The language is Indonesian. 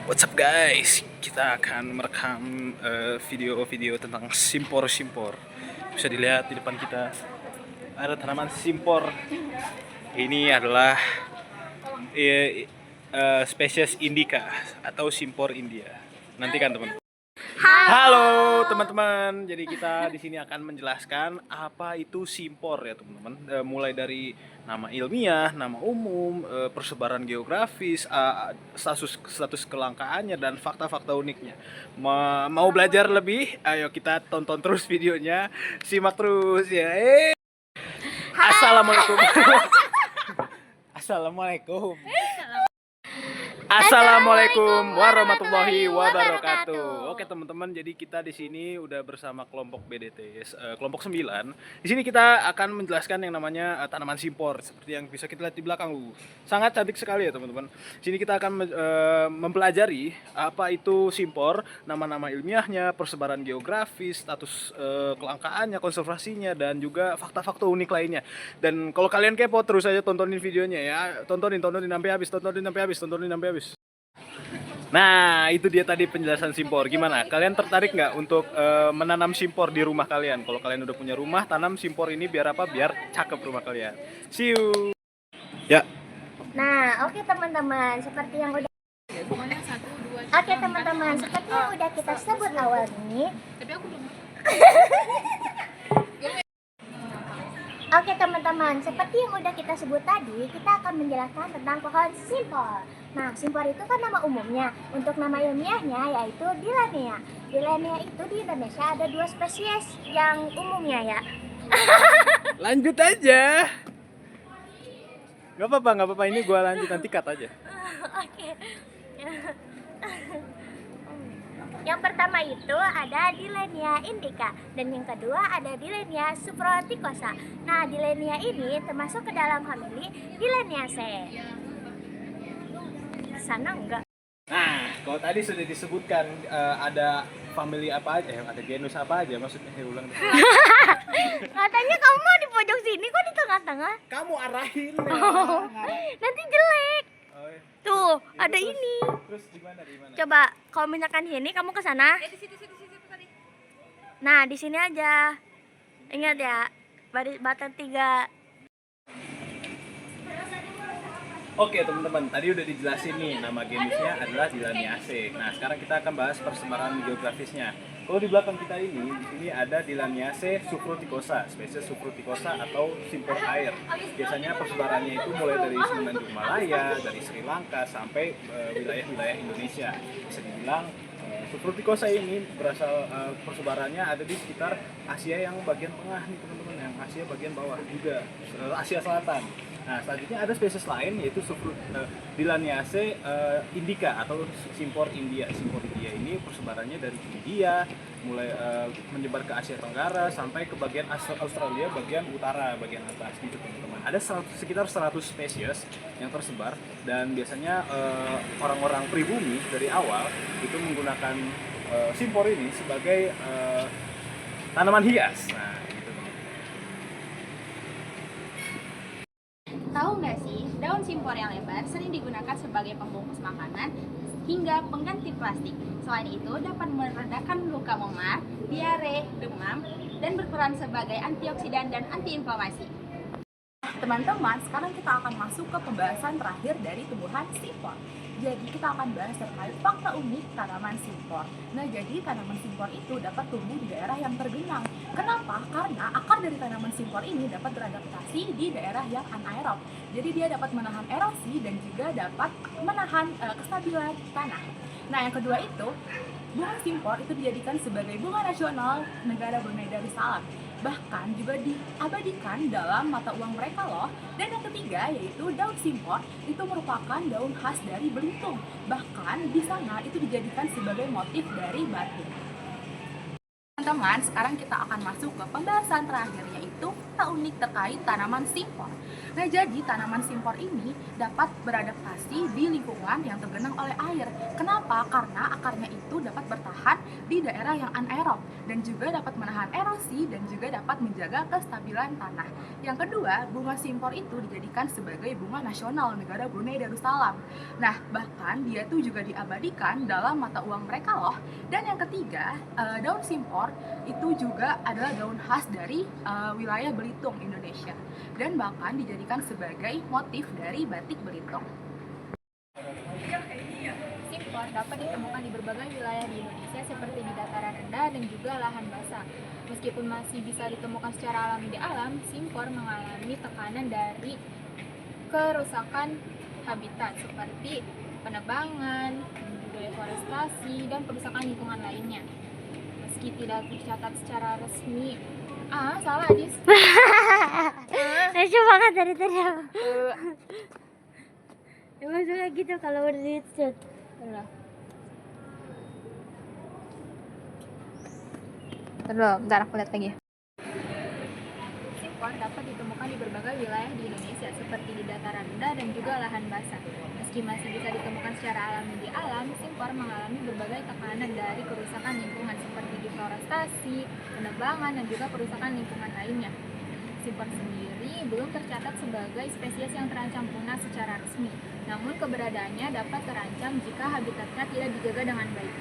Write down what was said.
What's up guys? Kita akan merekam video-video tentang simpor-simpor. Bisa dilihat di depan kita ada tanaman simpor. Ini adalah spesies indica atau simpor India. Nantikan teman. Halo teman-teman. Jadi kita di sini akan menjelaskan apa itu simpor ya teman-teman. Mulai dari nama ilmiah, nama umum, persebaran geografis, status kelangkaannya dan fakta-fakta uniknya. Mau belajar lebih? Ayo kita tonton terus videonya. Simak terus ya. Assalamualaikum. Assalamualaikum. Assalamualaikum warahmatullahi wabarakatuh. Oke teman-teman, jadi kita di sini udah bersama kelompok BDT, kelompok 9. Di sini kita akan menjelaskan yang namanya tanaman simpor, seperti yang bisa kita lihat di belakang. Sangat cantik sekali ya teman-teman. Di sini kita akan mempelajari apa itu simpor, nama-nama ilmiahnya, persebaran geografis, status kelangkaannya, konservasinya, dan juga fakta-fakta unik lainnya. Dan kalau kalian kepo, terus aja tontonin videonya ya. Tontonin sampai habis, tontonin sampai habis. Nah, itu dia tadi penjelasan simpor. Gimana? Kalian tertarik nggak untuk menanam simpor di rumah kalian? Kalau kalian udah punya rumah, tanam simpor ini biar apa? Biar cakep rumah kalian. See you. Ya. Nah, oke teman-teman, seperti yang udah kita sebut awal ini. Oke teman-teman, seperti yang udah kita sebut tadi, kita akan menjelaskan tentang pohon simpor. Nah, simpor itu kan nama umumnya. Untuk nama ilmiahnya yaitu Dillenia. Dillenia itu di Indonesia ada 2 spesies yang umumnya ya. Lanjut aja. Gak apa-apa, ini gua lanjut, nanti cut aja. Oke. Yang pertama itu ada Dillenia indica dan yang kedua ada Dillenia subtropicosa. Nah, Dillenia ini termasuk ke dalam famili Dilleniaceae. Sana enggak? Nah, kalau tadi sudah disebutkan ada family apa aja, ada genus apa aja, maksudnya ulang deh. Katanya kamu mau di pojok sini, kok di tengah-tengah? Kamu arahin ya. Nanti jelek. Oh, iya. Tuh, Ya, ada terus, ini. Terus di mana? Coba kalau misalkan sini kamu ke sana. Di situ tadi. Nah, di sini aja. Ingat ya, batan 3. Oke teman-teman, tadi udah dijelasin nih nama genusnya adalah Dilleniaceae. Nah, sekarang kita akan bahas persebaran geografisnya. Kalau di belakang kita ini, di sini ada Dilleniaceae subtropicosa, spesies subtropicosa atau simpor air. Biasanya persebarannya itu mulai dari semenanjung Malaya, dari Sri Lanka sampai wilayah-wilayah Indonesia. Bisa dibilang subtropicosa ini berasal persebarannya ada di sekitar Asia yang bagian tengah nih teman-teman, yang Asia bagian bawah juga, Asia Selatan. Nah, selanjutnya ada spesies lain yaitu Dilleniaceae indica atau simpor India. Simpor India ini persebarannya dari India mulai menyebar ke Asia Tenggara sampai ke bagian Australia bagian utara, bagian atas gitu teman-teman. Ada sekitar 100 spesies yang tersebar dan biasanya orang-orang pribumi dari awal itu menggunakan simpor ini sebagai tanaman hias. Nah, Tahu nggak sih, daun simpor yang lebar sering digunakan sebagai pembungkus makanan hingga pengganti plastik. Selain itu, dapat meredakan luka memar, diare, demam, dan berperan sebagai antioksidan dan antiinflamasi. Teman-teman, sekarang kita akan masuk ke pembahasan terakhir dari tumbuhan simpor. Jadi kita akan bahas terkait fakta unik tanaman simpor. Nah, jadi tanaman simpor itu dapat tumbuh di daerah yang tergenang. Kenapa? Karena akar dari tanaman simpor ini dapat beradaptasi di daerah yang anaerob. Jadi dia dapat menahan erosi dan juga dapat menahan kestabilan tanah. Nah, yang kedua itu, bunga simpor itu dijadikan sebagai bunga nasional negara Brunei Darussalam. Bahkan juga diabadikan dalam mata uang mereka loh. Dan yang ketiga yaitu daun simpor itu merupakan daun khas dari Belitung. Bahkan di sana itu dijadikan sebagai motif dari batik. Teman-teman, sekarang kita akan masuk ke pembahasan terakhir yaitu fakta unik terkait tanaman simpor. Nah, jadi tanaman simpor ini dapat beradaptasi di lingkungan yang tergenang oleh air. Kenapa? Karena akarnya itu dapat bertahan di daerah yang anaerob dan juga dapat menahan erosi dan juga dapat menjaga kestabilan tanah. Yang kedua, bunga simpor itu dijadikan sebagai bunga nasional negara Brunei Darussalam. Nah, bahkan dia tuh juga diabadikan dalam mata uang mereka loh. Dan yang ketiga, daun simpor itu juga adalah daun khas dari wilayah Belitung, Indonesia. Dan bahkan dijadikan sebagai motif dari batik Belitung. Simpor dapat ditemukan di berbagai wilayah di Indonesia seperti di dataran rendah dan juga lahan basah. Meskipun masih bisa ditemukan secara alami di alam, simpor mengalami tekanan dari kerusakan habitat seperti penebangan, juga deforestasi, dan perusakan lingkungan lainnya. Meski tidak tercatat secara resmi, salah Adis. Lucu banget dari tadi aku. Emang suka gitu kalau udah di-shoot. Bentar aku lihat lagi. Simpor dapat ditemukan di berbagai wilayah di Indonesia seperti di dataran rendah dan juga lahan basah. Meski masih bisa ditemukan secara alami di alam, simpor mengalami berbagai tekanan dari kerusakan lingkungan seperti deforestasi, penebangan, dan juga perusakan lingkungan lainnya. Simpor sendiri belum tercatat sebagai spesies yang terancam punah secara resmi, namun keberadaannya dapat terancam jika habitatnya tidak dijaga dengan baik.